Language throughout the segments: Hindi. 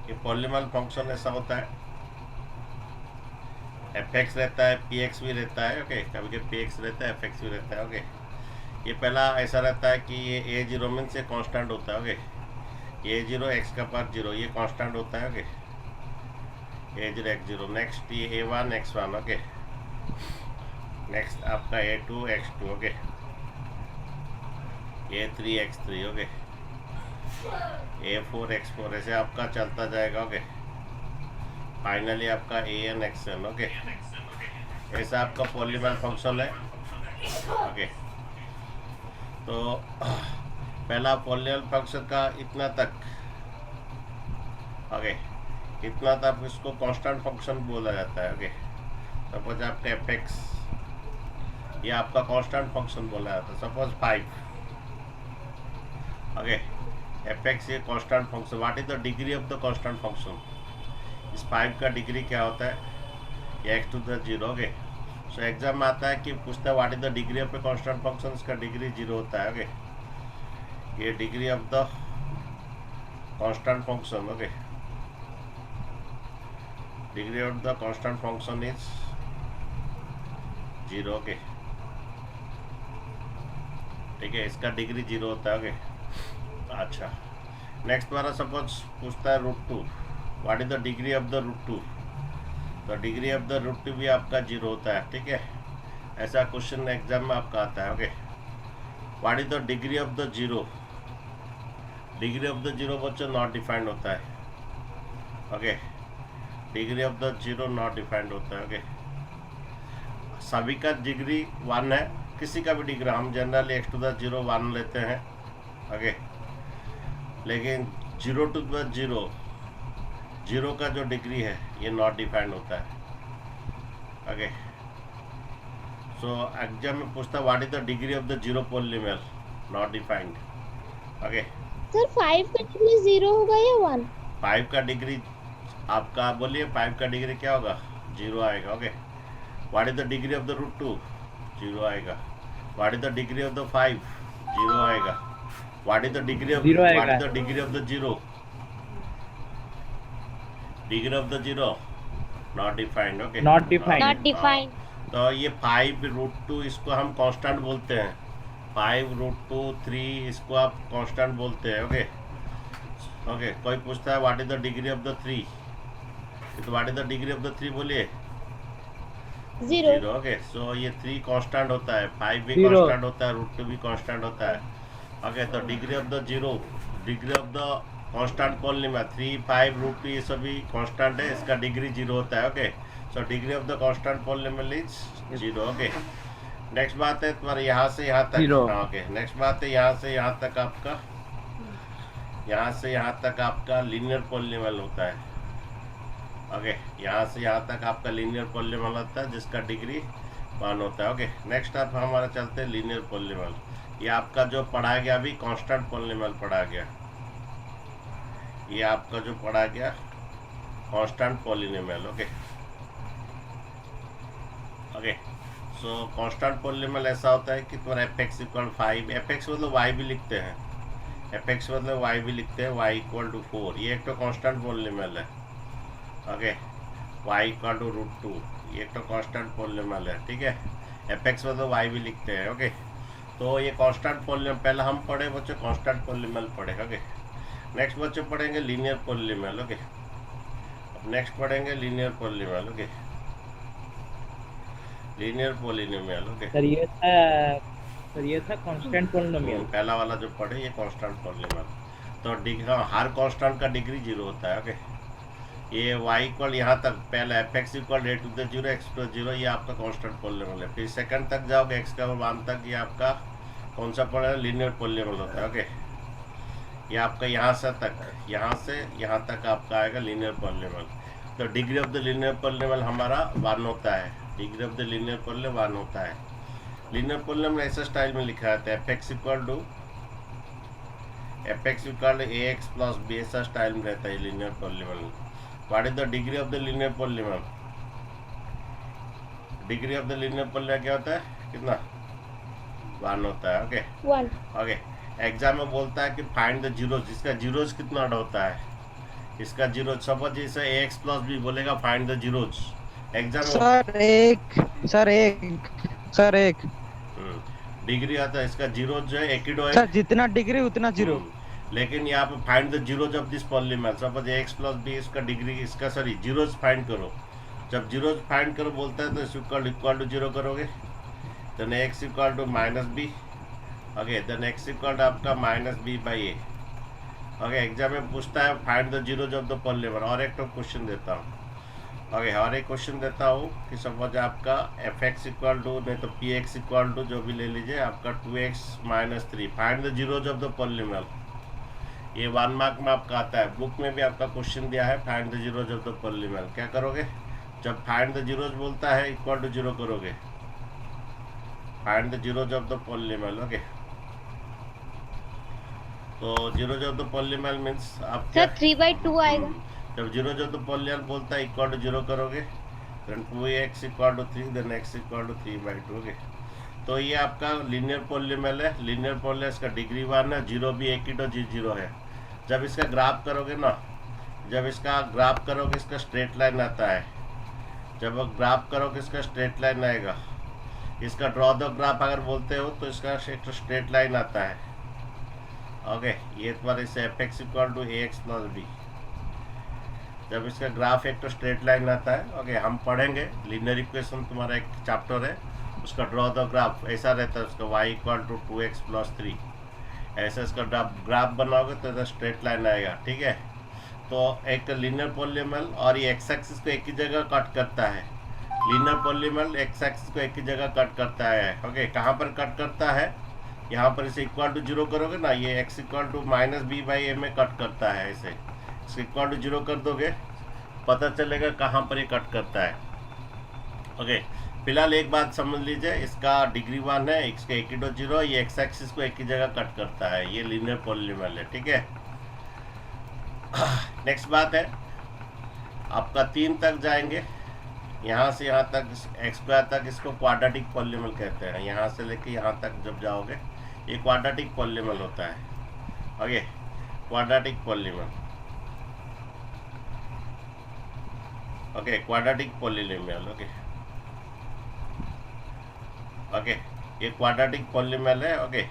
ये पॉलीनॉमियल फंक्शन ऐसा होता है, एफ एक्स रहता है, पी एक्स भी रहता है, ओके, कभी कभी पी एक्स रहता है, एफ एक्स भी रहता है, ओके। ये पहला ऐसा रहता है कि ये ए जीरो मीन से कांस्टेंट होता है, ओके, ए जीरो एक्स का पावर जीरो ये कांस्टेंट होता है, okay, a zero x zero. Next ये a one x one, okay, next आपका a two x two, okay, a three x three, okay, a four x four, ऐसे आपका चलता जाएगा, ओके। फाइनली आपका a n x n, okay, ऐसा आपका पॉलीनॉमियल फंक्शन है, ओके। तो पहला पॉलीनॉमियल फंक्शन का इतना तक, ओके, इतना तक इसको कांस्टेंट फंक्शन बोला जाता है, ओके। सपोज आपका एफ एक्स ये आपका कांस्टेंट फंक्शन बोला जाता है, सपोज 5, ओके, एफ एक्स ये constant function, what is the degree of the constant function, इस 5 का डिग्री क्या होता है, ये X to the zero, okay. So exam में आता है कि पूछता है what is the degree of a constant function, इसका डिग्री 0 होता है, ओके। ये degree of the constant function, okay, degree of the constant function is 0, okay, ठीक है, इसका डिग्री 0 होता है, ओके। अच्छा, नेक्स्ट वाला सपोज पूछता है root two, what is the degree of the root two, तो degree of the root two भी आपका 0 होता है, ठीक है। ऐसा क्वेश्चन एग्जाम में आपका आता है, okay. What is the degree of the zero, degree of the zero बच्चों नॉट डिफाइंड होता है, okay, degree of the zero not defined होता है, ओके। सभी का डिग्री 1 है, किसी का भी डिग्री, हम generally X to the zero 1 लेते हैं, ओके, लेकिन 0 टू द जीरो, जीरो का जो डिग्री है ये नॉट डिफाइंड होता है, ओके। सो एग्जाम में पूछता है what is the degree of the zero polynomial, not defined, okay. Sir 5 का डिग्री 0 होगा या 1? 5 का डिग्री आपका बोलिए, 5 का डिग्री क्या होगा, 0 आएगा, okay. What is the degree of the root two, 0 आएगा। What is the degree of the 5, 0 आएगा। What is the degree of, what is the degree of the zero, degree of the zero not defined, okay, not defined, not defined. तो ये 5 रूट टू इसको हम कांस्टेंट बोलते हैं, 5 रूट टू 3 इसको आप कांस्टेंट बोलते हैं, ओके, ओके। कोई पूछता है what is the degree of the 3, तो what is the degree of the 3 बोलिए, 0, ओके। सो ये 3 कांस्टेंट होता है, 5 भी 0, कांस्टेंट होता है, रूट टू भी कांस्टेंट होता है, ओके। तो degree of the zero, degree of the constant polynomial 3, 5 root two ये सभी कांस्टेंट है, इसका डिग्री 0 होता है, okay. So degree of the constant polynomial is 0, okay. Next बात है तुम्हारे यहाँ से यहाँ तक, ओके। नेक्स्ट बात है यहाँ से यहाँ तक आपका, यहाँ से यहाँ तक आपका लीनियर पॉलीनॉमियल होता है, ओके। यहाँ से यहाँ तक आपका लीनियर पॉलीनॉमियल होता है जिसका डिग्री 1 होता है, ओके। नेक्स्ट आप हमारा चलते हैं लीनियर पॉलीनॉमियल, ये आपका जो पढ़ा गया अभी कांस्टेंट पॉलीनॉमियल पढ़ा गया, ये आपका जो पढ़ा गया कांस्टेंट पॉलीनॉमियल, ओके, ओके। सो कांस्टेंट पॉलीनॉमियल ऐसा होता है कि तुम्हारा F x equal 5, F x मतलब वाई भी लिखते हैं, एफ एक्स मतलब वाई भी लिखते हैं, वाई इक्वल टू 4, ये एक तो कांस्टेंट पॉलीनॉमियल है, okay. Y equal to root two ये एक तो कांस्टेंट पॉलीनॉमियल है, ठीक है। एफ एक्स मतलब वाई भी लिखते हैं, ओके। तो ये कांस्टेंट पॉलीनॉमियल पहले हम पढ़े बच्चे, कांस्टेंट पॉलीनॉमियल पढ़े, ओके। नेक्स्ट बच्चे पढ़ेंगे लीनियर पॉलीनॉमियल, ओके। अब नेक्स्ट पढ़ेंगे linear polynomial, okay, linear polynomial, okay. Sir ये था कांस्टेंट पॉलीनॉमियल, पहला वाला जो पढ़े ये कांस्टेंट पॉलीनॉमियल, तो हर कांस्टेंट का डिग्री 0 होता है, ओके। ये y इक्वल यहाँ तक पहला f x equal a to the zero x to zero, ये आपका कांस्टेंट पॉलीनॉमियल है। फिर सेकंड तक जाओगे एक्स का 1 तक, ये आपका कौन सा पॉलीनॉमियल, लीनियर पॉलीनॉमियल होता है, ओके। ये आपका यहाँ से तक, यहाँ से यहाँ तक आपका आएगा लीनियर पॉलीनॉमियल। तो degree of the linear polynomial हमारा 1 होता है, degree of the linear polynomial 1 होता है। लीनियर पॉलीनॉमियल ऐसे स्टाइल में लिखा जाता है, एफ एक्स इक्वल ए एक्स प्लस बी, ऐसा स्टाइल में रहता है linear polynomial. What is the degree of the linear polynomial, degree of the linear polynomial क्या होता है, कितना, 1 होता है, ओके, 1, ओके। एग्जाम में बोलता है कि फाइंड द जीरोज, जिसका जीरोज कितना होता है, इसका जीरो, सपोज इसे ax प्लस बी बोलेगा, find the zeros. Exam sir एक डिग्री आता है, इसका जीरो जो है एक ही डो है। सर जितना डिग्री उतना जीरो। लेकिन यहाँ पे find the zeros of this polymer, suppose x plus b, इसका डिग्री, इसका सॉरी जीरोज फाइंड करो। जब जीरोज फाइंड करो बोलता है तो इस इक्वल टू जीरो करोगे, then x equal to minus b, okay, then x equal to आपका minus b by a. Okay, exam में पूछता है find the zeros of the polymer. और एक तो क्वेश्चन देता हूँ, ओके, और एक क्वेश्चन देता हूँ कि सपोज आपका एफ एक्स इक्वल टू, नहीं तो पी एक्स इक्वल टू जो भी ले लीजिए आपका 2x minus 3, find the zeros of the polymer. ये 1 मार्क में आपका आता है, बुक में भी आपका क्वेश्चन दिया है find the zeros of the polymer. क्या करोगे, जब फाइंड द जीरोज बोलता है इक्वल टू जीरो करोगे, find the zeros of the polymer. Okay, तो zeros of the polymer means आप सर 3/2 आएगा। जब जीरोज ऑफ द पॉलीमर बोलता है इक्वल टू जीरो करोगे, then 2x equal to 3, then x equal to 3/2। Okay, तो ये आपका लीनियर पॉलीमर है। लीनियर पॉलीमर इसका डिग्री 1 है, जीरो भी एक ही तो जीरो है। जब इसका ग्राफ करोगे ना, जब इसका ग्राफ करोगे इसका स्ट्रेट लाइन आता है। जब ग्राफ करोगे इसका स्ट्रेट लाइन आएगा। इसका ड्रॉ द ग्राफ अगर बोलते हो तो इसका एक स्ट्रेट लाइन आता है। ओके, ये तुम्हारे इसे f x equal to a x plus b. जब इसका ग्राफ एक तो स्ट्रेट लाइन आता है। ओके, हम पढ़ेंगे लीनियर इक्वेशन, तुम्हारा एक चैप्टर है उसका, ड्रॉ द ग्राफ ऐसा रहता है उसका, y equal to 2x plus 3, ऐसा इसका ग्राफ बनाओगे तो स्ट्रेट लाइन आएगा। ठीक है, तो एक लीनियर पॉलीमर और ये एक्स एक्सिस को एक ही जगह कट करता है। लीनियर पॉलीमर एक्स एक्सिस को एक ही जगह कट करता है। ओके, कहाँ पर कट करता है, यहाँ पर इसे इक्वल टू जीरो करोगे ना, ये x equal to minus b by a में कट करता है। ऐसे इसको इक्वल टू जीरो कर दोगे, पता चलेगा कहाँ पर ये कट करता है। ओके, फिलहाल एक बात समझ लीजिए, इसका डिग्री 1 है, इसका एक ही डो जीरो, ये एक्स एक्सिस को एक ही जगह कट करता है। ये लीनियर पॉलीमर है। ठीक है, नेक्स्ट बात है आपका 3 तक जाएंगे, यहाँ से यहाँ तक एक्स स्क्वायर तक, इसको क्वाड्रेटिक पॉलीमर कहते हैं। यहाँ से लेके यहाँ तक जब जाओगे ये क्वाड्रेटिक पॉलीमर होता है। Okay, quadratic polymer, okay, quadratic polynomial. Okay okay, ये क्वाड्रेटिक पॉलीनोमियल है। ओके,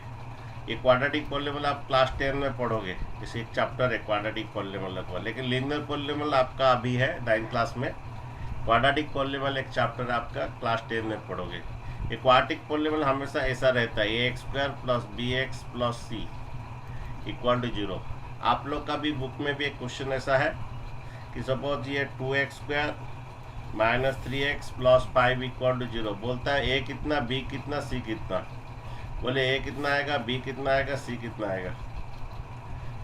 ये क्वाड्रेटिक पॉलीनोमियल आप क्लास 10 में पढ़ोगे, इसे एक चैप्टर है क्वाड्रेटिक पॉलीनोमियल का। लेकिन लीनियर पॉलीनोमियल आपका अभी है 9th क्लास में, क्वाड्रेटिक पॉलीनोमियल एक चैप्टर आपका क्लास 10 में पढ़ोगे। ये क्वाड्रेटिक पॉलीनोमियल हमेशा ऐसा रहता है, a x square plus b x plus c equal to zero. आप लोग का भी बुक में भी एक क्वेश्चन ऐसा है कि सपोज ये 2x square minus 3x plus 5 equal to zero, बोलता है ए कितना, बी कितना, सी कितना। बोले ए कितना आएगा, बी कितना आएगा, सी कितना आएगा।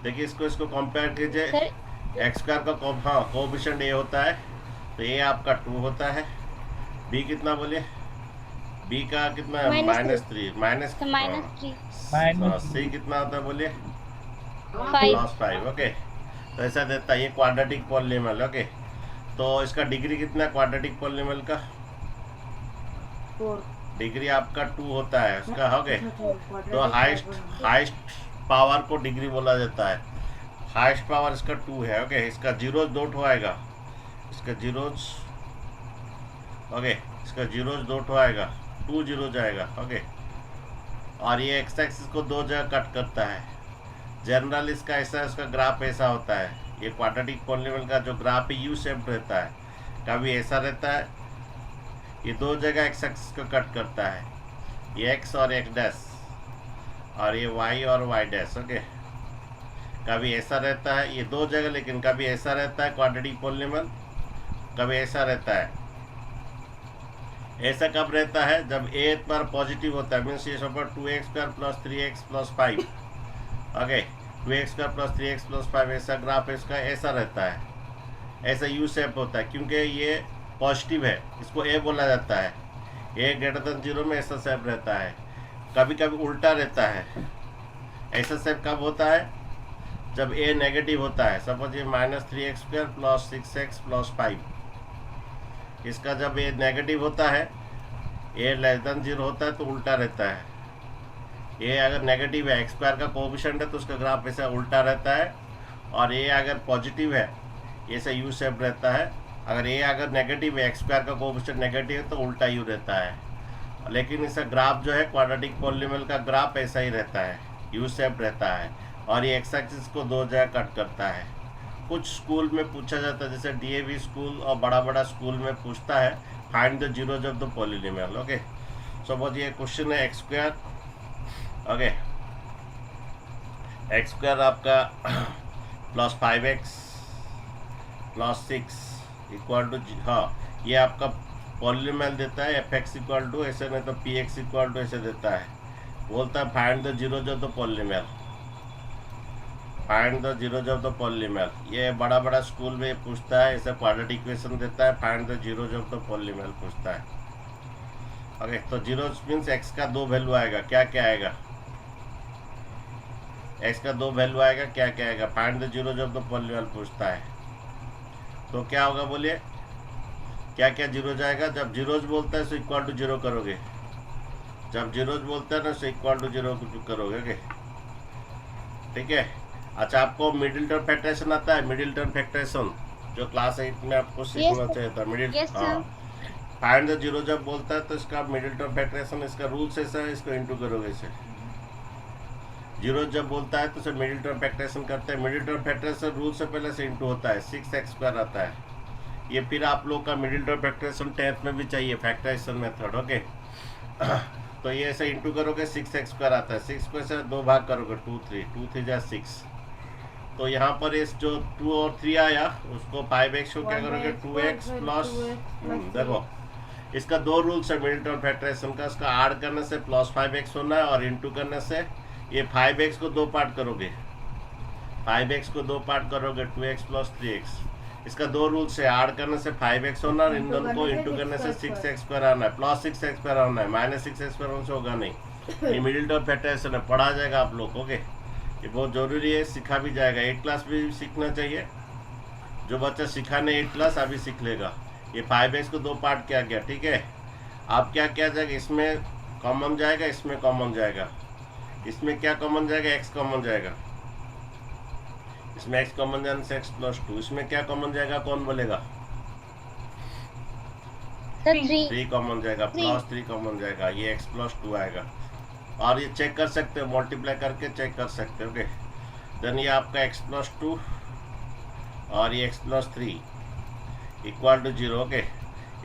देखिए इसको कंपेयर कीजिए, एक्स स्क्वायर का हाँ कोएफिशिएंट ए होता है तो ए आपका 2 होता है, बी कितना बोले, बी का कितना -3, माइनस सी कितना होता है बोलिए प्लस 5। ओके, तो ऐसा देता है ये क्वाड्रेटिक पॉलीनोमियल। ओके, तो इसका डिग्री कितना है क्वाड्रेटिक पॉलीनोमियल का, 4 डिग्री आपका 2 होता है उसका। ओके, तो हाईएस्ट पावर को डिग्री बोला जाता है, हाईएस्ट पावर इसका 2 है। ओके, इसका जीरोज 2 आएगा, इसका जीरोज, ओके, इसका जीरोज 2 आएगा, 2 जीरोज आएगा। ओके, और ये एक्स एक्सिस को 2 जगह कट करता है। जनरल इसका ऐसा, इसका ग्राफ ऐसा होता है। ये क्वाड्रेटिक पॉलीनोमियल का जो ग्राफ है यू शेप रहता है, कभी ऐसा रहता है, ये 2 जगह एक्स एक्सिस को कट करता है, ये एक्स और एक्स डैश, और ये वाई और वाई डैश। ओके, कभी ऐसा रहता है ये 2 जगह, लेकिन कभी ऐसा रहता है क्वाड्रेटिक पॉलीनोमियल, कभी ऐसा रहता है। ऐसा कब रहता है, जब ए पर पॉजिटिव होता है, मीन्स ये सब 2x square plus 3x plus 5। Okay, 2x square plus 3x plus 5 ऐसा ग्राफ इसका ऐसा रहता है, ऐसा यू शेप होता है क्योंकि ये पॉजिटिव है, इसको ए बोला जाता है। ए ग्रेटर देन 0 में ऐसा शेप रहता है। कभी कभी उल्टा रहता है, ऐसा शेप कब होता है, जब ए नेगेटिव होता है। सपोज ये -3x square plus 6x plus 5, इसका जब ये नेगेटिव होता है, ए लेस देन 0 होता है तो उल्टा रहता है। ये अगर नेगेटिव है, एक्स स्क्वायर का कोएफिशिएंट है तो उसका ग्राफ ऐसा उल्टा रहता है, और ये अगर पॉजिटिव है ऐसे यू शेप रहता है। अगर ए अगर नेगेटिव है, एक्स स्क्वायर का कोएफिशिएंट नेगेटिव है तो उल्टा यू रहता है। लेकिन इसका ग्राफ जो है क्वाड्रेटिक पॉलिनोमियल का ग्राफ ऐसा ही रहता है, यू शेप रहता है, और ये एक्स एक्सिस को दो जगह कट करता है। कुछ स्कूल में पूछा जाता है, जैसे डीएवी स्कूल और बड़ा बड़ा स्कूल में पूछता है find the zeros of the polynomial. Okay, suppose ये क्वेश्चन है x square, okay, x square आपका plus 5x plus 6 equal to, हाँ ये आपका पॉलिनोमियल देता है एफ एक्स इक्वल टू ऐसे, नहीं तो पी एक्स इक्वल टू ऐसे देता है। बोलता है find the zeros of the polynomial, find the zeros of the polynomial. ये बड़ा बड़ा स्कूल में पूछता है, ऐसे क्वाड्रेटिक इक्वेशन देता है, find the zeros of the polynomial पूछता है। ओके, तो जीरोज मीन्स एक्स का दो वैल्यू आएगा, क्या क्या आएगा, एक्स का दो वैल्यू आएगा, क्या क्या आएगा, find the zeros of the polynomial पूछता है। तो क्या होगा बोलिए, क्या क्या जीरोज आएगा। जब जीरोज बोलता है तो इक्वल टू जीरो करोगे, जब जीरोज बोलता है ना तो इक्वल टू जीरो करोगे। ओके, ठीक है। अच्छा, आपको मिडिल टर्म फैक्टराइजेशन आता है, मिडिल टर्म फैक्टराइजेशन जो क्लास 8 में आपको सीखना चाहिए था। मिडिल, हाँ, फाइंड द जीरो जब बोलता है तो इसका मिडिल टर्म फैक्टराइजेशन, इसका रूल्स ऐसा है, इसको इंटू करोगे इसे। जीरो जब बोलता है तो उसे मिडिल टर्म फैक्टराइजेशन करते हैं। मिडिल टर्म फैक्टराइजेशन रूल से पहले से इंटू होता है, 6x स्क्वायर आता है। ये फिर आप लोग का मिडिल टर्म फैक्टराइजेशन 10th में भी चाहिए, फैक्टराइजेशन मेथड। ओके, तो ये ऐसे इंटू करोगे 6x स्क्वायर आता है, 6 को ऐसे दो भाग करोगे, 2 3 जा 6। तो यहाँ पर इस जो 2 और 3 आया उसको 5x को क्या करोगे 2x प्लस, देखो इसका दो रूल्स है मिडिल टर्म फैक्टराइजेशन का। इसका ऐड करने से प्लस 5x होना है और इंटू करने से ये 5x को दो पार्ट करोगे, 5x को दो पार्ट करोगे 2x प्लस 3x। इसका दो रूल्स है, ऐड करने से 5x होना और इन दोनों को इंटू करने से 6x स्क्वायर आना है, प्लस 6x स्क्वायर आना है, माइनस 6x स्क्वायर होने से होगा नहीं। ये मिडिल टर्म फैक्टराइजेशन है, पढ़ा जाएगा आप लोग। ओके, ये बहुत जरूरी है, सीखा भी जाएगा, 8 क्लास भी सीखना चाहिए। जो बच्चा सीखा नहीं 8 क्लास अभी सीख लेगा। ये 5x को दो पार्ट किया गया, ठीक है। आप क्या किया जाएगा, इसमें कॉमन जाएगा, इसमें कॉमन जाएगा, इसमें क्या कॉमन जाएगा, x कॉमन जाएगा, इसमें x कॉमन जाने से x प्लस 2, इसमें क्या कॉमन जाएगा, कौन बोलेगा, 3 कॉमन जाएगा, प्लस 3 कॉमन जाएगा, ये x प्लस 2 आएगा। और ये चेक कर सकते हो, मल्टीप्लाई करके चेक कर सकते हो। ओके, देन ये आपका x प्लस 2 और ये x plus 3 equal to 0। Okay,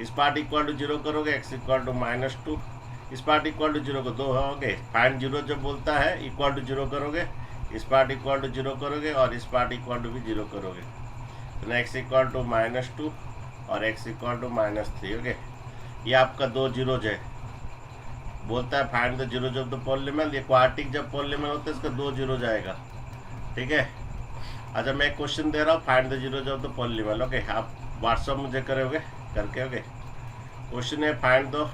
इस पार्ट इक्वल टू 0 करोगे, x इक्वल टू -2, इस पार्ट इक्वल टू 0 को दो है। ओके, फाइंड जीरो जब बोलता है इक्वल टू 0 करोगे, इस पार्ट इक्वल टू 0 करोगे और इस पार्ट इक्वल टू भी 0 करोगे, तो x इक्वल टू -2 और x इक्वल टू -3। ओके, ये आपका दो जीरोज है। बोलता है find the zeros of the polynomial. ये क्वाड्रेटिक जब पॉलिनोमियल होता है इसका दो जीरो जाएगा, ठीक है। अच्छा, मैं क्वेश्चन दे रहा हूँ, find the zeros of the polynomial. Okay, आप व्हाट्सअप मुझे करोगे करके। ओके, क्वेश्चन है find the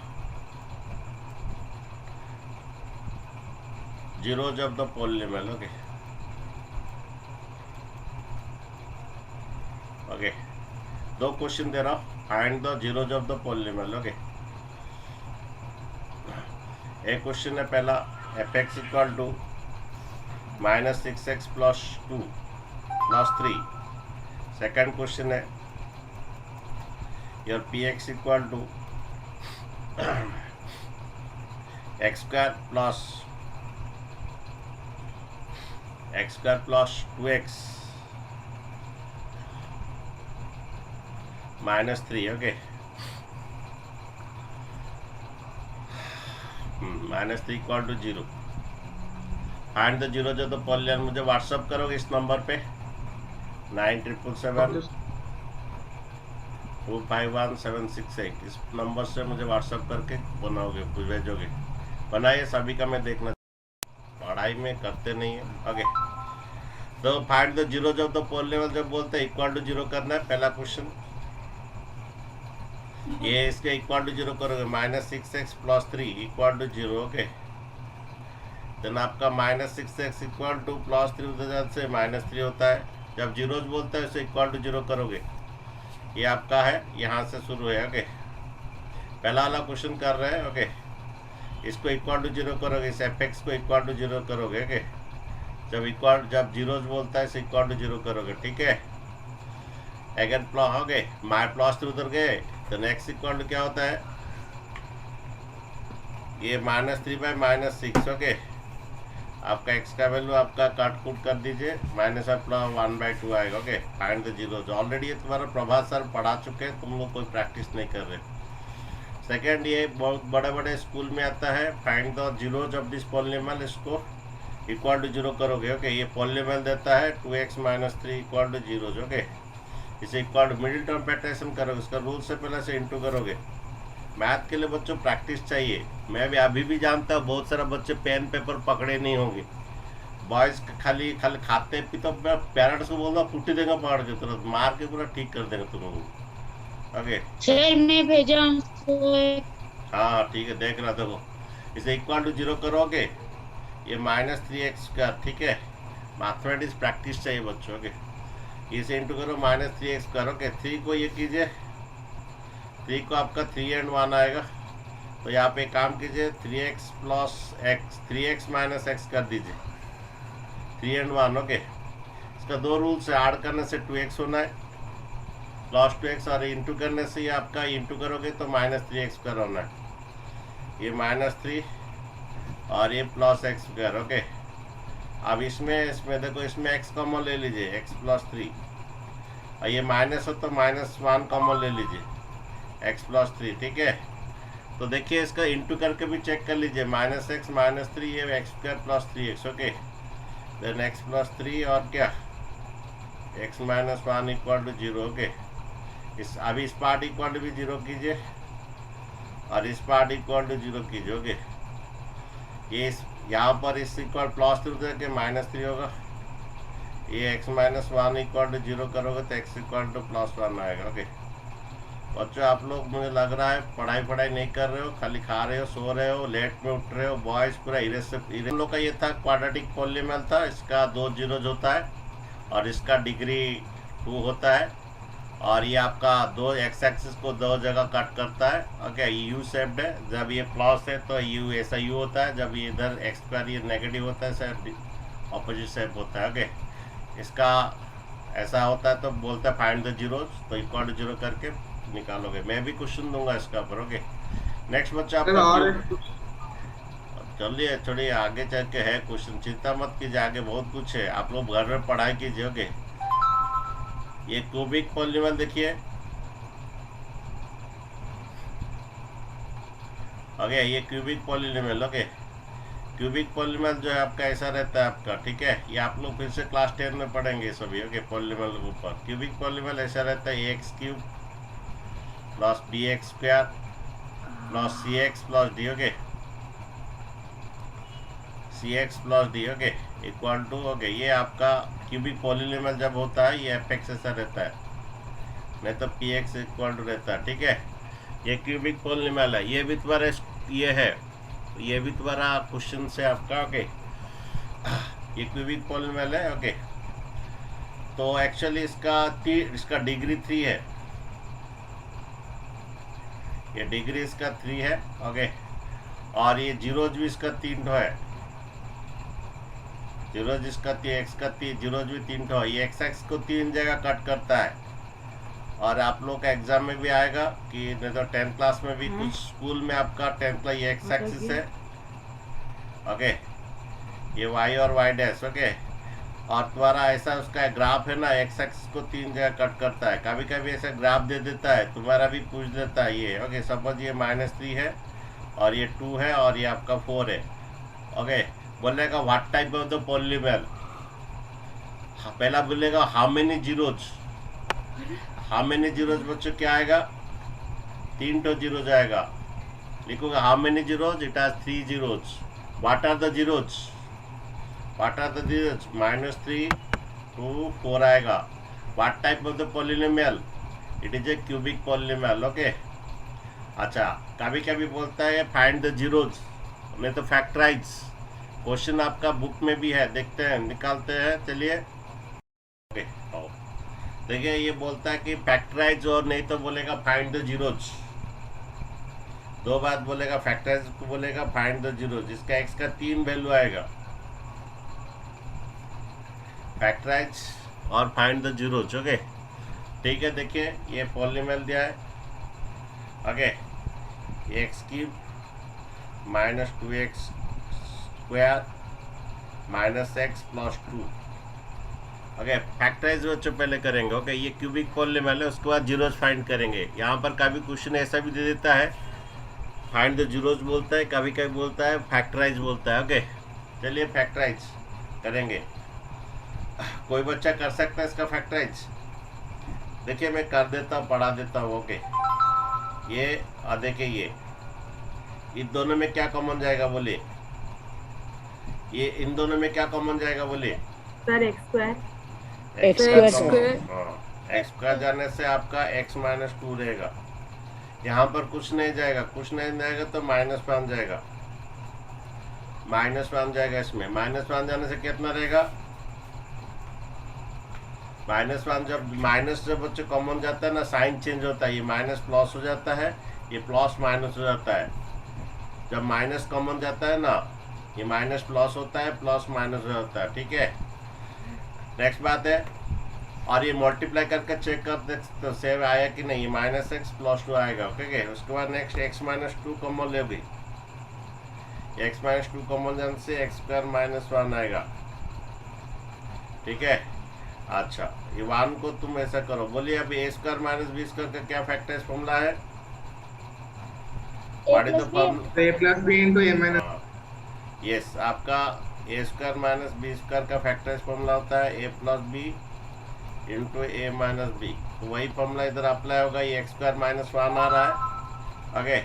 zeros of the polynomial. Okay, okay, दो क्वेश्चन दे रहा हूँ, find the zeros of the polynomial. Okay, एक क्वेश्चन है पहला, f x equal to -6x plus 2 plus 3। Second question है your p x equal to x square plus 2x -3। Okay, -3 equal to 0। Find the zero जो तो पॉलिनोमियल। मुझे व्हाट्सअप करोगे इस नंबर पे 9777 251768। इस नंबर से मुझे व्हाट्सअप करके बनाओगे, भेजोगे। बनाइए, सभी का मैं देखना, पढ़ाई में करते नहीं है। ओके, तो फाइंड द जीरो जब द पॉलिनोमियल जब बोलते हैं इक्वल टू 0 करना है, पहला क्वेश्चन ये इसके इक्वल टू 0 करोगे, -6x plus 3 equal to 0। Okay, then आपका -6x इक्वल टू प्लस 3 उधर से -3 होता है। जब जीरोज बोलता है उसे इक्वल टू 0 करोगे, ये आपका है, यहाँ से शुरू है। ओके, पहला वाला क्वेश्चन कर रहे हैं। ओके, इसको इक्वल टू 0 करोगे, इस fx को इक्वल टू 0 करोगे। ओके, जब जीरोज बोलता है इसे इक्वल टू 0 करोगे, ठीक है। अगेन प्लस हो गए, माइ प्लस 3 उधर गए, तो नेक्स्ट इक्वल टू क्या होता है, ये -3/-6। ओके, आपका x का वैल्यू आपका काट कूट कर दीजिए, -1/2 आएगा। Okay, find the zeros. Already ये तुम्हारा प्रभात सर पढ़ा चुके हैं, तुम लोग कोई प्रैक्टिस नहीं कर रहे। सेकेंड, ये बहुत बड़े बड़े स्कूल में आता है, find the zeros of this polynomial, इसको इक्वल टू 0 करोगे। ओके, ये पॉलिनोमियल देता है 2x - 3 equal to zeros. Okay, इसे equal to middle term pattern करोगे, इसका रूल से पहले से इंटू करोगे। मैथ के लिए बच्चों प्रैक्टिस चाहिए। मैं भी अभी भी जानता हूँ बहुत सारा बच्चे पेन पेपर पकड़े नहीं होंगे। बॉयज खाली खाली खाते पी, तो मैं पेरेंट्स को बोल रहा कुट्टी देगा पकड़ के, तुरंत मार के पूरा ठीक कर देंगे तुम लोगों को। ओके सर ने भेजा। हाँ ठीक है, देख रहा देखो, इसे इक्वल टू 0 करोगे, ये -3x का, ठीक है। मैथमेटिक्स प्रैक्टिस चाहिए बच्चों के। इसे इंटू करो, -3x करोगे, 3 को ये कीजिए, 3 को आपका 3 and 1 आएगा, तो यहाँ पे काम कीजिए, 3x + x, 3x - x कर दीजिए, 3 and 1। ओके, इसका दो रूल्स है, ऐड करने से 2x होना है, +2x, और इंटू करने से ये आपका इंटू करोगे तो -3x कर होना है, ये -3 और ये +x कर। ओके, अब इसमें देखो, इसमें x कॉमन ले लीजिए, x + 3, और ये माइनस हो तो -1 कॉमन ले लीजिए, x + 3, ठीक है। तो देखिए, इसका इंटू करके भी चेक कर लीजिए, -x - 3, ये x² + 3x। Okay, then x + 3 और क्या, x - 1 इक्वल टू 0। ओके, अभी इस पार्ट इक्वल टू भी 0 कीजिए, और इस पार्ट इक्वल टू 0 कीजिए। ओके, ये यहाँ पर इस इक्वल +3 करके -3 होगा, ये x - 1 इक्वल टू 0 करोगे तो x इक्वल टू +1 आएगा। ओके बच्चों, आप लोग मुझे लग रहा है पढ़ाई नहीं कर रहे हो, खाली खा रहे हो, सो रहे हो, लेट में उठ रहे हो। बॉयज पूरा हम लोग का ये था क्वाड्रेटिक पॉलिनोमियल था, इसका 2 जीरोज होता है और इसका डिग्री 2 होता है, और ये आपका दो एक्स एक्सिस को दो जगह कट करता है। ओके, यू शेप्ड है, जब ये प्लस है तो यू ऐसा यू होता है, जब ये इधर एक्स पर ये नेगेटिव होता है, सर ऑपोजिट शेप होता है। ओके, इसका ऐसा होता है तो बोलते हैं फाइंड द जीरोज, तो इक्वल टू 0 करके निकालोगे। मैं भी क्वेश्चन दूंगा इसका ऊपर। ओके, नेक्स्ट बच्चा आपका, चलिए थोड़ी आगे चल के है क्वेश्चन, चिंता मत कीजिए, आगे बहुत कुछ है, आप लोग घर में पढ़ाई कीजिए। ओके, ये क्यूबिक पॉलिनोमियल देखिए। ओके, ये cubic polynomial. Okay, cubic polynomial जो है आपका ऐसा रहता है आपका, ठीक है। ये आप लोग फिर से क्लास 10 में पढ़ेंगे सभी। ओके, पॉलिनोमियल के ऊपर क्यूबिक पॉलिनोमियल ऐसा रहता है, x³ + bx² + cx + d। Okay, cx + d। Okay, equal to, okay, ये आपका क्यूबिक पॉलिनोमियल जब होता है ये fx ऐसा रहता है, नहीं तो px इक्वल टू रहता है, ठीक है। ये क्यूबिक पॉलिनोमियल है, ये भी तुम्हारा ये है, ये भी तुम्हारा क्वेश्चन से आपका। ओके, ये क्यूबिक पॉलिनोमियल है। ओके, तो एक्चुअली इसका डिग्री 3 है, ये डिग्री इसका 3 है। ओके, और ये जीरोज भी इसका 3 है, जीरोज इसका x का 3, जीरोज भी 3 है। ये x एक्स को 3 जगह कट करता है, और आप लोग का एग्जाम में भी आएगा कि नहीं तो 10th क्लास में भी कुछ स्कूल में आपका 10th क्लास ये x एक्सिस है। ओके, ये y और y'। ओके, और तुम्हारा ऐसा उसका ग्राफ है ना, x एक्सिस को 3 जगह कट करता है, कभी कभी ऐसा ग्राफ दे देता है, तुम्हारा भी पूछ देता है ये। ओके, सपोज ये -3 है और ये 2 है और ये आपका 4 है। ओके, बोलेगा what type of the polynomial, पहला बोलेगा how many zeros, how many zeros बच्चों क्या आएगा, 3 तो जीरोज आएगा, लिखूंगा how many zeros, it has 3 zeros, what are the zeros, what are the zeros, -3 2 4 आएगा। What type of the polynomial, it is a cubic polynomial. Okay, अच्छा, कभी कभी बोलता है फाइंड द जीरोज, नहीं तो फैक्टराइज, क्वेश्चन आपका बुक में भी है, देखते हैं निकालते हैं, चलिए। ओके, देखिए ये बोलता है कि फैक्टराइज, और नहीं तो बोलेगा फाइंड द जीरोज, दो बात बोलेगा, फैक्टराइज को बोलेगा फाइंड द जीरोज। इसका x का 3 वैल्यू आएगा, फैक्टराइज और फाइंड द जीरोज। ओके, ठीक है, देखिए ये पॉलिनोमियल दिया है। Okay, x cube minus 2x square minus x plus 2। Okay, factorise बच्चों पहले करेंगे। ओके, ये क्यूबिक पॉलिनोमियल है, उसके बाद जीरोज फाइंड करेंगे। यहाँ पर कभी क्वेश्चन ऐसा भी दे देता है, फाइंड द जीरोज बोलता है, कभी कभी बोलता है फैक्टराइज बोलता है। ओके, चलिए फैक्टराइज करेंगे। कोई बच्चा कर सकता है इसका फैक्टराइज? देखिए मैं कर देता हूँ, पढ़ा देता हूँ। ओके, ये देखिए ये इन दोनों में क्या कॉमन जाएगा बोलिए? ये इन दोनों में क्या कॉमन जाएगा बोलिए? Sir x square. X square. X square जाने से आपका x माइनस 2 रहेगा। यहाँ पर कुछ नहीं जाएगा, कुछ नहीं जाएगा तो -1 जाएगा, -1 जाएगा। इसमें -1 जाने से कितना रहेगा? -1 जब माइनस जब बच्चे कॉमन जाता है ना, साइन चेंज होता है, ये माइनस प्लस हो जाता है, ये प्लस माइनस हो जाता है। जब माइनस कॉमन जाता है ना, ये माइनस प्लस होता है, प्लस माइनस हो जाता है। ठीक है, नेक्स्ट बात है, और ये मल्टीप्लाई करके चेक कर देखते तो सेव आया कि नहीं, -x प्लस 2 आएगा। ओके, उसके बाद नेक्स्ट x माइनस 2 कॉमन लेगी, x माइनस 2 कॉमन जाने से x स्क्वायर -1 आएगा। ठीक है, अच्छा ये 1 को तुम ऐसा करो, बोलिए अभी a square minus b square का क्या फैक्टराइज फॉर्मूला है? What is the formula? a plus b into a minus yes, आपका a square minus b square का फैक्टराइज फॉर्मूला होता है a plus b into a minus b. तो वही फॉर्मूला इधर अप्लाई होगा। ये x स्क्वायर -1 आ रहा है। ओके,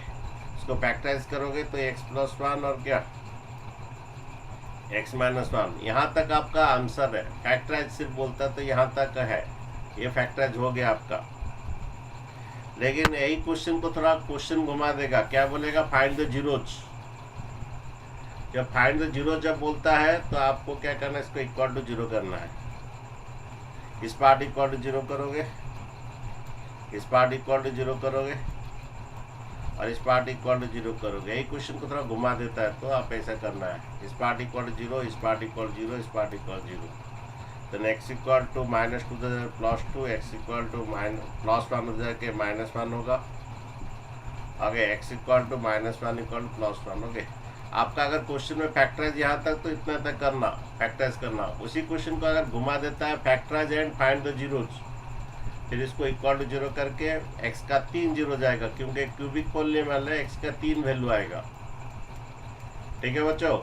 इसको फैक्टराइज करोगे तो x प्लस 1 और क्या x माइनस 1। यहाँ तक आपका आंसर है। फैक्टराइज सिर्फ बोलता तो यहाँ तक है, ये फैक्टराइज हो गया आपका। लेकिन यही क्वेश्चन को थोड़ा क्वेश्चन घुमा देगा, क्या बोलेगा? Find the zeros. जब फाइंड द जीरो जब बोलता है तो आपको क्या करना है, इसको इक्वल टू 0 करना है। इस पार्ट इक्वल टू 0 करोगे, इस पार्ट इक्वल टू 0 करोगे और इस पार्ट इक्वल टू 0 करोगे। यही क्वेश्चन को थोड़ा घुमा देता है, तो आप ऐसा करना है, इस पार्ट इक्वल टू 0, इस पार्ट इक्वल 0, इस पार्ट इक्वल 0। तो x इक्वल टू -2 प्लस 2, x इक्वल टू +1 हो जाके -1 होगा। आगे x equal to -1 equal to +1। Okay, आपका अगर क्वेश्चन में फैक्टराइज यहाँ तक तो इतना तक करना, फैक्टराइज करना। उसी क्वेश्चन को अगर घुमा देता है factorise and find the zeros, फिर इसको इक्वल टू 0 करके x का 3 जीरो जाएगा, क्योंकि क्यूबिक पॉलिनोमियल है, x का 3 वैल्यू आएगा। ठीक है बच्चों?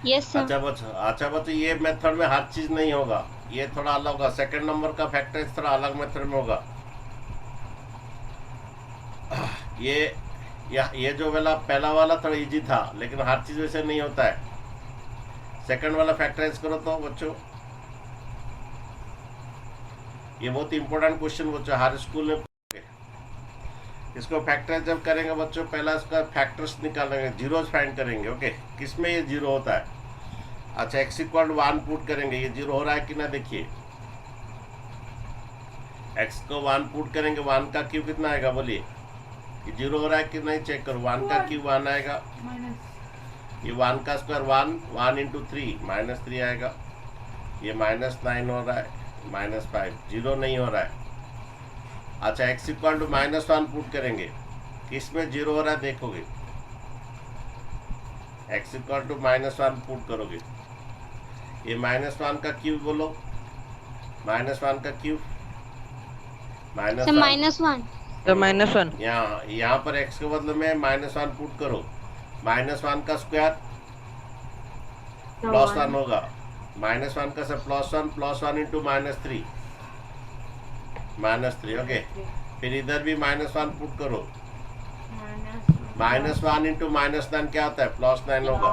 Yes sir. अच्छा बच्चों, ये मेथड में हर चीज नहीं होगा, ये थोड़ा अलग होगा। सेकंड नंबर का फैक्टराइज थोड़ा अलग मेथड में होगा। ये जो वाला पहला वाला थोड़ा इजी था, लेकिन हर चीज वैसे नहीं होता है। सेकंड वाला फैक्टराइज करो तो बच्चों, ये बहुत इंपॉर्टेंट क्वेश्चन बच्चों, हर स्कूल में इसको फैक्टराइज जब करेंगे बच्चों, पहला इसका फैक्टर्स निकालेंगे, जीरोज फाइंड करेंगे। ओके, किसमें ये जीरो होता है? अच्छा, x इक्वल 1 पुट करेंगे, ये जीरो हो रहा है कि ना, देखिए x को 1 पुट करेंगे, 1 का क्यूब कितना आएगा बोलिए? ये जीरो हो रहा है कि नहीं, चेक करो। 1 का क्यूब 1 आएगा, ये 1 का स्क्वायर 1 इंटू 3 -3 आएगा। ये -9 हो रहा है, -5, जीरो नहीं हो रहा है। अच्छा, x इक्वल टू -1 पुट करेंगे, किसमें जीरो हो रहा है देखोगे। x इक्वल टू -1 पुट करोगे, ये -1 का क्यूब बोलो, -1 का क्यूब -1। तो -1 यहाँ पर x के बदले में -1 पुट करो, -1 का स्क्वायर +1 होगा, -1 का सब +1 इंटू -3 -3। ओके, फिर इधर भी -1 पुट करो, -1 इंटू -9 क्या होता है? +9 होगा।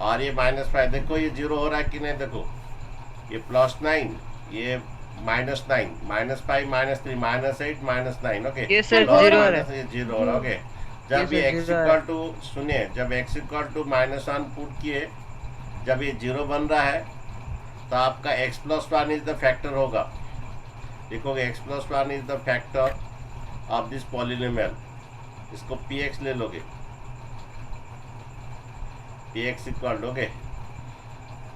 और ये -5, देखो ये जीरो हो रहा है कि नहीं, देखो ये +9, ये -9, -5, -3, -8, -9। ओके, ये सर जीरो है, ये जीरो हो रहा है। ओके, जब ये x इक्वल टू, सुनिए, जब x इक्वल टू -1 पुट किए, जब ये जीरो बन रहा है तो आपका x plus 1 is the factor होगा। देखोगे x plus 1 is the factor of this polynomial. इसको px ले लोगे, px equal, okay,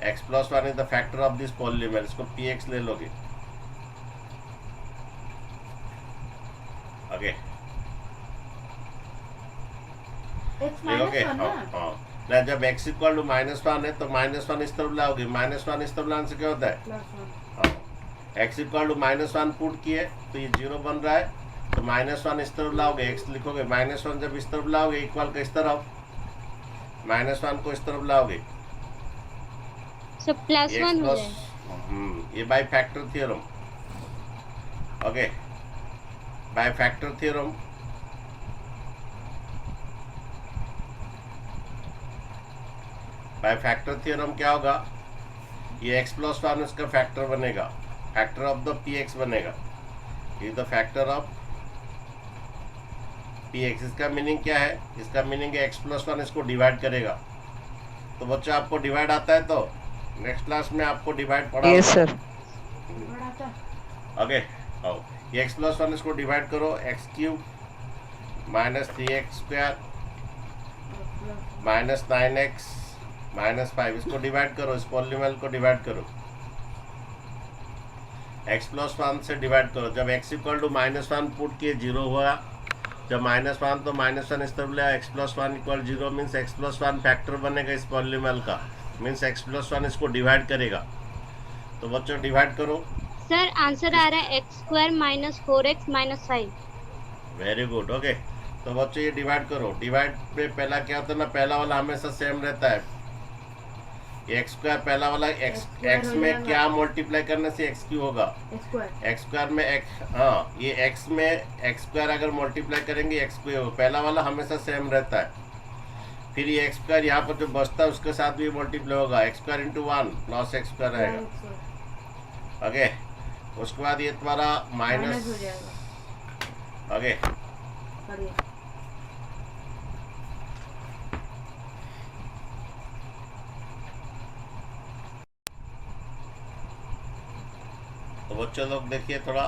x plus one is the factor of this polynomial, इसको px ले लोगे। ओके देखोगे, हाँ ना, जब x इक्वल टू -1 है तो -1 इस तरफ लाओगे, -1 इस तरफ लाने से क्या होता है, हाँ, x इक्वल टू -1 पुट किए तो ये 0 बन रहा है, तो -1 इस तरफ लाओगे, x लिखोगे, -1 जब इस तरफ लाओगे इक्वल का इस तरफ, -1 को इस तरफ लाओगे, सो +1 हो जाएगा। ये by factor theorem. Okay, by factor theorem, by factor theorem क्या होगा, ये x प्लस 1 इसका फैक्टर बनेगा, फैक्टर ऑफ द px बनेगा, is the factor of px। इसका मीनिंग क्या है, इसका मीनिंग है x प्लस 1 इसको डिवाइड करेगा। तो बच्चा आपको डिवाइड आता है, तो नेक्स्ट क्लास में आपको डिवाइड पढ़ा। Yes sir. ओके, आओ ये x प्लस 1 इसको डिवाइड करो, x³ -3x² -9x -5, इसको डिवाइड करो, इस पॉलिनोमियल को डिवाइड करो, x प्लस 1 से डिवाइड करो। जब x इक्वल टू -1 पुट किए 0 हुआ, जब -1 तो -1 इस तरफ लिया, x plus 1 equal 0 means x plus 1 factor बनेगा इस पॉलिनोमियल का, मीन्स x प्लस 1 इसको डिवाइड करेगा। तो बच्चों डिवाइड करो। सर आंसर आ रहा है x² -4x -5। Very good. Okay, तो बच्चों ये डिवाइड करो। डिवाइड पे पहला क्या होता है ना, पहला वाला हमेशा सेम रहता है, x² पहला वाला x में क्या मल्टीप्लाई करने से x³ होगा, x² में x, हाँ ये x में x² अगर मल्टीप्लाई करेंगे x² होगा, पहला वाला हमेशा सेम रहता है। फिर ये x² यहाँ पर जो बचता है उसके साथ भी मल्टीप्लाई होगा, x² × 1 प्लस x² रहेगा। ओके, उसके बाद ये तुम्हारा माइनस हो जाएगा। ओके, तो बच्चों लोग देखिए थोड़ा,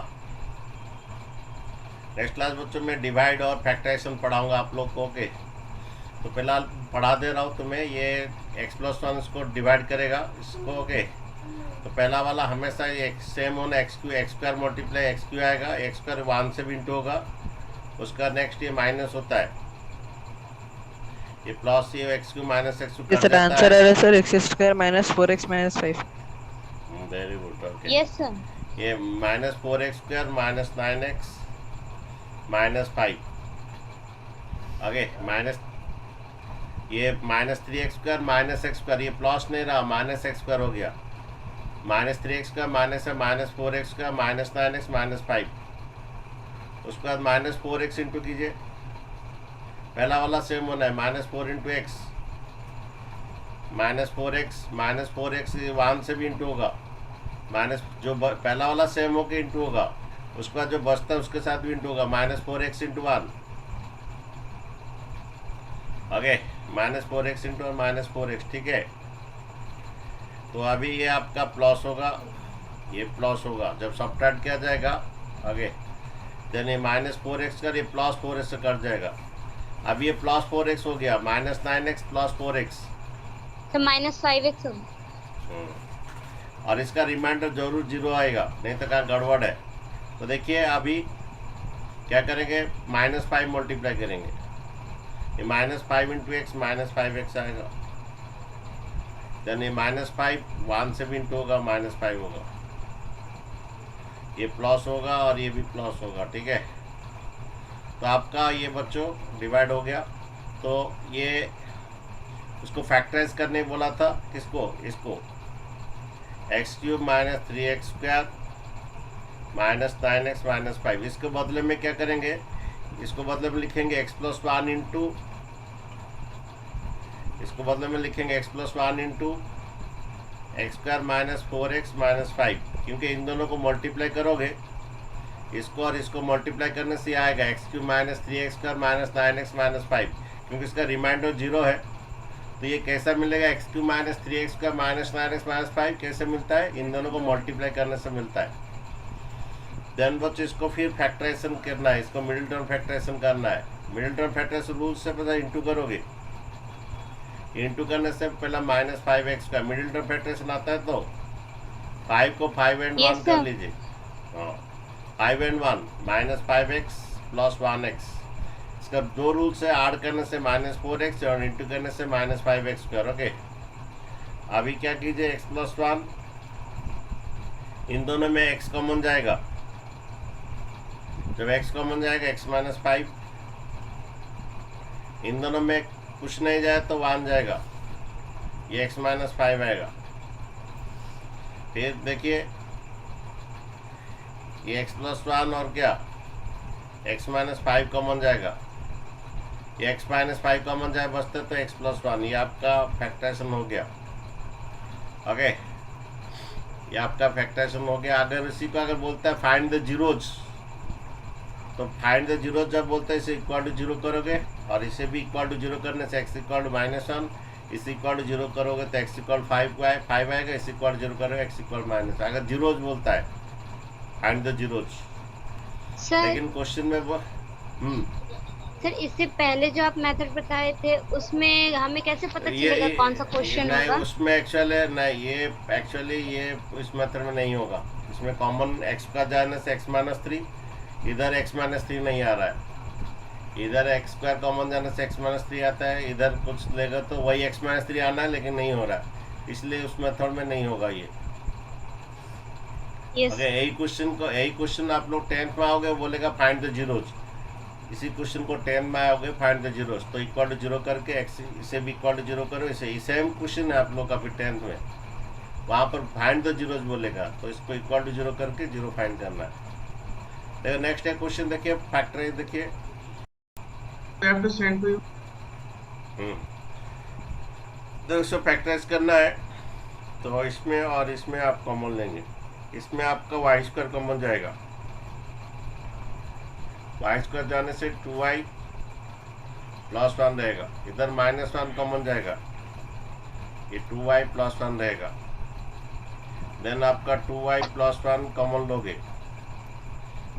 नेक्स्ट क्लास बच्चों में डिवाइड और फैक्टराइजेशन पढ़ाऊंगा आप लोग को। ओके, तो फिलहाल पढ़ा दे रहा हूँ तुम्हें, ये x प्लस 1 इसको डिवाइड करेगा इसको। ओके, तो पहला वाला हमेशा ये सेम होना, x² मल्टीप्लाई x³ आएगा, x² 1 से भी इंटू होगा, उसका नेक्स्ट ये माइनस होता है, ये प्लस ये x³ -x² कर सर देता आंसर है। है sir x² -4x -5। Very good. Okay, yes sir. ये -4x² -9x -5। आगे माइनस, ये -3x² -x², ये प्लस नहीं रहा, -x² हो गया, -3x² माइनस है -4x² -9x -5। उसके बाद -4x इंटू कीजिए, पहला वाला सेम होना है, -4 × x, -4x 1 से भी इंटू होगा, माइनस जो पहला वाला सेम होकर इंटू होगा, उसके बाद जो बचता है उसके साथ भी इंटू होगा, -4x × 1। ओके, -4x × 1 -4x, ठीक है। तो अभी ये आपका प्लस होगा, ये प्लस होगा, जब सब्ट्रैक्ट किया जाएगा आगे, देन ये -4x का ये +4x से कट जाएगा। अब ये +4x हो गया, -9x + 4x, तो -5x होगा। और इसका रिमाइंडर जरूर 0 आएगा, नहीं तो कहाँ गड़बड़ है। तो देखिए अभी क्या करेंगे, -5 मल्टीप्लाई करेंगे, ये -5 × x -5x आएगा, देन ये -5 1 से भी इंटू होगा, -5 होगा, ये प्लस होगा और ये भी प्लस होगा, ठीक है। तो आपका ये बच्चों डिवाइड हो गया। तो ये उसको फैक्टराइज करने बोला था, किसको, इसको, x³ -3x² -9x -5। इसके बदले में क्या करेंगे, इसको बदले में लिखेंगे x प्लस 1 इंटू, इसको बदले में लिखेंगे x plus 1 into x² -4x -5, क्योंकि इन दोनों को मल्टीप्लाई करोगे, इसको और इसको मल्टीप्लाई करने से आएगा x³ -3x² -9x -5, क्योंकि इसका रिमाइंडर 0 है। तो ये कैसा मिलेगा, x³ -3x² -9x -5 कैसे मिलता है, इन दोनों को मल्टीप्लाई करने से मिलता है। देन बच्चों इसको फिर फैक्टराइजेशन करना है, इसको मिडिल टर्म फैक्टराइजेशन करना है। मिडिल टर्म फैक्टराइजेशन रूल से पता इंटू करोगे, इंटू करने से पहला -5x का मिडिल टर्म फैक्टरेशन आता है, तो 5 को 5 एंड 1 Yes, कर sir. लीजिए। हाँ, 5 एंड 1 -5x प्लस 1x। इसका दो रूल से ऐड करने से -4x और इंटू करने से -5x स्क्वायर। ओके, अभी क्या कीजिए, x प्लस 1, इन दोनों में x कॉमन जाएगा। जब x कॉमन जाएगा x माइनस 5, इन दोनों में कुछ नहीं जाए तो 1 जाएगा, ये x माइनस 5 आएगा। फिर देखिए ये x प्लस 1 और क्या x माइनस 5 कॉमन जाएगा, ये x माइनस 5 कॉमन जाए बचते तो x प्लस 1, ये आपका फैक्टराइजेशन हो गया। ओके, ये आपका फैक्टराइजेशन हो गया। अगर इसी को अगर बोलता है फाइंड द जीरोज, तो फाइंड द जीरोज जब बोलते हैं इसे इक्वल टू 0 करोगे और इसे भी इक्वल टू 0 करने से x इक्वल टू -1, इस इक्वल टू 0 करोगे तो x इक्वल 5 आएगा, इस इक्वल 0 करोगे x इक्वल -, अगर जीरोज बोलता है फाइंड द जीरोज। सर लेकिन क्वेश्चन में वो सर इससे पहले जो आप मेथड बताए थे उसमें हमें कैसे पता चलेगा कौन सा क्वेश्चन नहीं, होगा? उसमें एक्चुअली ये इस मेथड में नहीं होगा। इसमें कॉमन x का जाने से x माइनस 3, इधर x माइनस 3 नहीं आ रहा है, इधर x स्क्वायर कॉमन जाने से x माइनस 3 आता है, इधर कुछ लेगा तो वही x माइनस 3 आना है, लेकिन नहीं हो रहा है, इसलिए उस मेथड में नहीं होगा ये। यस ओके, यही क्वेश्चन आप लोग 10th में आओगे, बोलेगा फाइंड द जीरोज। इसी क्वेश्चन को 10 में आओगे फाइंड द जीरोज, तो इक्वल टू 0 करके x इसे भी इक्वल टू 0 करो, इसे सेम क्वेश्चन है आप लोग का फिर 10th में, वहाँ पर फाइंड द जीरोज बोलेगा तो इसको इक्वल टू 0 करके 0 फाइंड करना है। देखो नेक्स्ट है क्वेश्चन, देखिए फैक्टराइज, देखिए तो इसको फैक्टराइज करना है, तो इसमें और इसमें आप कॉमन लेंगे। इसमें आपका वाई स्क्वायर कॉमन जाएगा, वाई स्क्वायर जाने से 2y प्लस 1 रहेगा, इधर -1 कॉमन जाएगा, ये 2y प्लस 1 रहेगा। देन आपका 2y प्लस 1 कॉमन लोगे,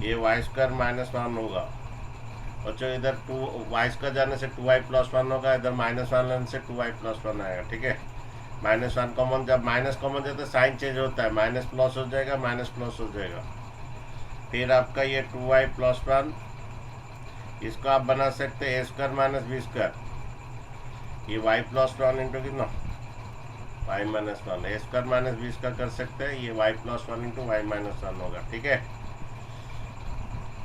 ये वाई स्क्वायर -1 होगा, और जो इधर 2y स्क्वायर जाने से 2y प्लस 1 होगा, इधर -1 लेने से 2y प्लस 1 आएगा। ठीक है, -1 कॉमन, जब माइनस कॉमन जाता है साइन चेंज होता है, माइनस प्लस हो जाएगा, माइनस प्लस हो जाएगा। फिर आपका ये 2y प्लस 1, इसको आप बना सकते हैं a square minus b square, ये y प्लस 1 इंटू कितना y minus 1, a square minus b square कर सकते हैं, ये y plus 1 into y minus 1 होगा। ठीक है,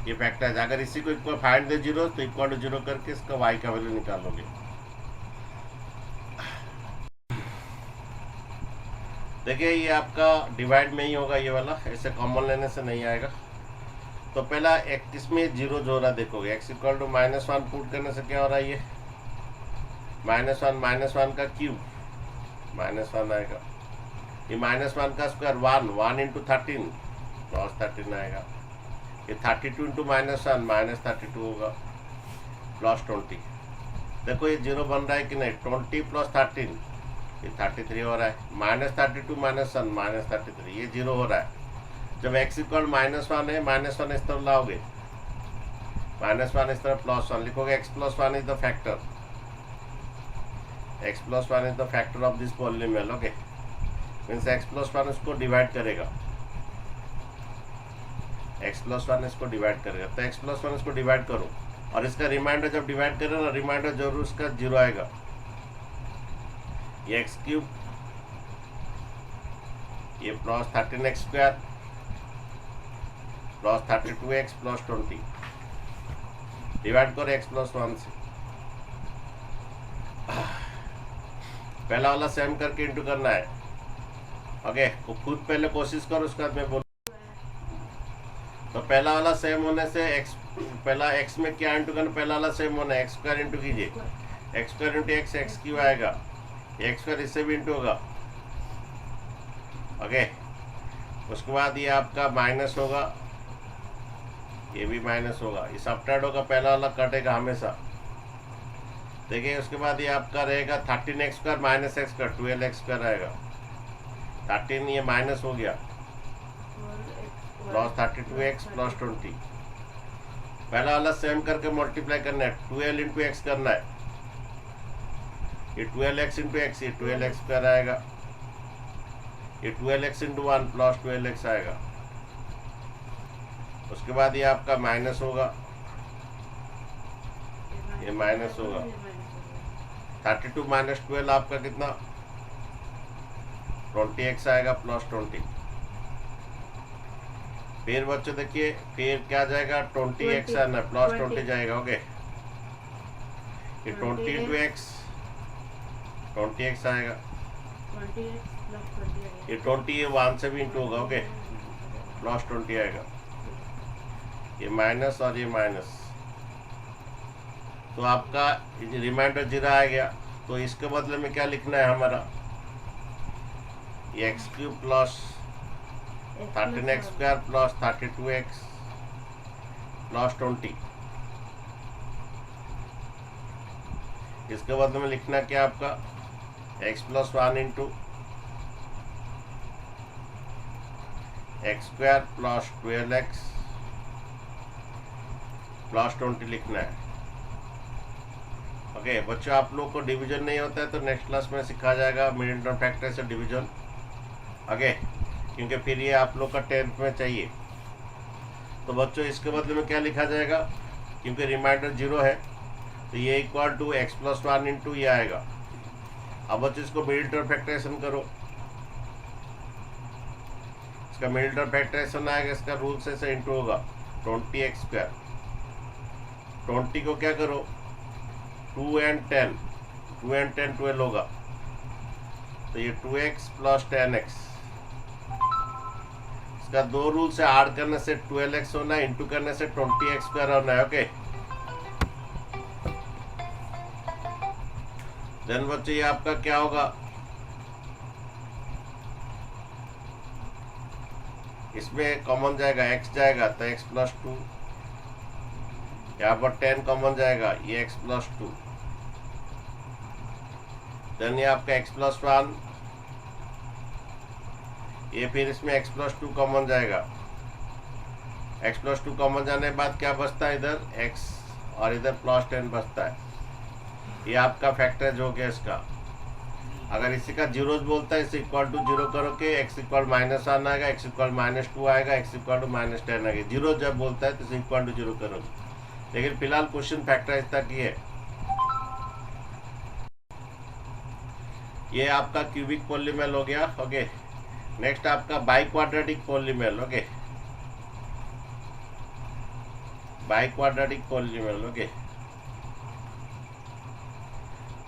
ये फैक्टर। अगर इसी को इक्वल फाइंड द जीरो तो इक्वल टू 0 करके इसका y का वैल्यू निकालोगे। देखिए ये आपका डिवाइड में ही होगा, ये वाला ऐसे कॉमन लेने से नहीं आएगा। तो पहला एक इसमें जीरो जो हो रहा देखोगे, x इक्वल टू -1 पुट करने से क्या हो रहा है, ये -1 का क्यूब -1 आएगा, ये -1 का स्क्वायर 1 इंटू 13 प्लस 13 आएगा, ये 32 इंटू -1 -32 होगा प्लस 20। देखो ये जीरो बन रहा है कि नहीं, 20 प्लस 13 ये 33 हो रहा है, -32 -1 -33 ये जीरो हो रहा है। जब x इक्वल -1 है, -1 इस तरफ लाओगे, -1 इस तरफ +1 लिखोगे, x plus 1 is the factor, x plus 1 is the factor of this polynomial. Okay, means x plus 1 इसको डिवाइड करेगा, x प्लस 1 इसको डिवाइड करेगा, तो x प्लस 1 इसको डिवाइड करो, और इसका रिमाइंडर जब डिवाइड करें ना, रिमाइंडर जरूर इसका 0 आएगा, ये x क्यूब, ये plus 13x square plus 32x plus 20 divide करो x प्लस 1 से, पहला वाला सेम करके इंटू करना है। ओके, तो खुद पहले कोशिश करो, उसके बाद मैं बोल। तो पहला वाला सेम होने से x, पहला x में क्या इंटू करना, पहला वाला सेम होना है, x स्क्वायर इंटू कीजिए, x स्क्वायर इंटू x क्यों आएगा, x स्क्वायर इससे भी इंटू होगा। ओके, उसके बाद ये आपका माइनस होगा, ये भी माइनस होगा, ये सब्ट्रैक्ट होगा, पहला वाला कटेगा हमेशा। देखिए उसके बाद ये आपका रहेगा 13x square minus x square 12x square आएगा, 13 ये माइनस हो गया, प्लस 32x प्लस 20, पहला वाला सेम करके मल्टीप्लाई करना है, 12 इंटू x करना है, ये 12x इंटू एक्स, ये 12x स्क्वायर आएगा, ये 12x इंटू 1 प्लस 12x आएगा। उसके बाद ये आपका माइनस होगा, ये माइनस होगा। 32 माइनस 12 आपका कितना 20x आएगा प्लस 20। फिर बच्चों देखिए फिर क्या जाएगा 20x आना प्लस 20 जाएगा। ओके ये 20 इंटू एक्स 20x आएगा, ये 20 ये 1 से भी इंटू होगा। ओके प्लस 20 आएगा, ये माइनस और ये माइनस, तो आपका रिमाइंडर 0 आ गया। तो इसके बदले में क्या लिखना है हमारा, ये x cube plus 13x square plus 32x plus 20। इसके बदले में लिखना क्या आपका x plus 1 into x square plus 12x plus 20 लिखना है। ओके बच्चों, आप लोग को डिवीजन नहीं होता है तो नेक्स्ट क्लास में सिखा जाएगा middle term factorisation division. Okay क्योंकि फिर ये आप लोग का 10th में चाहिए। तो बच्चों इसके बदले में क्या लिखा जाएगा, क्योंकि रिमाइंडर 0 है तो ये equal to x plus 1 into ये आएगा। अब बच्चों इसको मिडिल टर्म फैक्टराइजेशन करो, इसका मिडिल टर्म फैक्टराइजेशन आएगा, इसका रूल से इंटू होगा 20x स्क्वायर। 20 को क्या करो 2 and 10, 2 and 10 12 होगा, तो ये 2x प्लस 10x। इसका दो रूल से ऐड करने से 12x होना है, इंटू करने से 20x स्क्वायर होना है। ओके देन बच्चों ये आपका क्या होगा, इसमें कॉमन जाएगा x जाएगा तो x प्लस 2, यहाँ पर 10 कॉमन जाएगा ये x प्लस 2, देन ये आपका x प्लस 1, ये फिर इसमें x प्लस 2 कॉमन जाएगा। x प्लस 2 कॉमन जाने के बाद क्या बचता है, इधर x और इधर प्लस 10 बचता है। ये आपका फैक्टराइज हो गया इसका। अगर इसी का जीरोज बोलता है इसे इक्वल टू 0 करो के x इक्वल माइनस 1 आएगा, x इक्वल माइनस 2 आएगा, x इक्वल टू माइनस 10 आएगा। जीरो जब बोलता है तो इसे इक्वल टू 0 करोगे। लेकिन फिलहाल क्वेश्चन फैक्टराइज तक ही है। ये आपका क्यूबिक पॉलीनोमियल हो गया। ओके नेक्स्ट आपका by quadratic polynomial. Okay by quadratic polynomial. Okay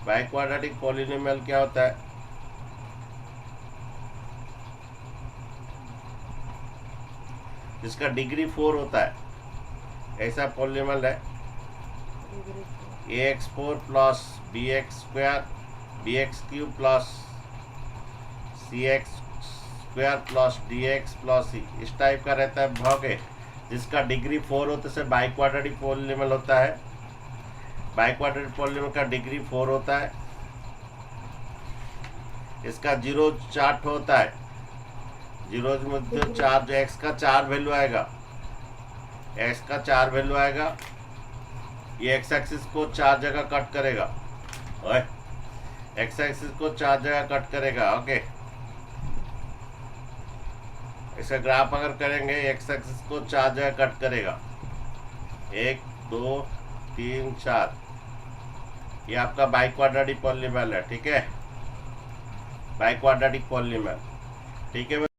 by quadratic polynomial क्या होता है, जिसका डिग्री 4 होता है, ऐसा पॉलीनोमियल है। ax4 plus bx square bx cube plus cx square plus dx plus c, इस टाइप का रहता है भाग है, जिसका डिग्री 4 होते से बाई क्वाड्रेटिक पॉलीनोमियल होता है। बाई क्वाड्रेटिक पॉलीनोमियल का डिग्री 4 होता है। इसका जीरो चार्ट होता है, जीरो में जो 4 जो x का 4 वैल्यू आएगा, x का 4 वैल्यू आएगा, ये x एक्सिस को 4 जगह कट करेगा। ओए x एक्सिस को 4 जगह कट करेगा। ओके इसका ग्राफ अगर करेंगे x एक्सिस को 4 जगह कट करेगा, 1 2 3 4। ये आपका बाई क्वाड्रेटिक पॉलीनोमियल है। ठीक है बाई क्वाड्रेटिक पॉलीनोमियल। ठीक है।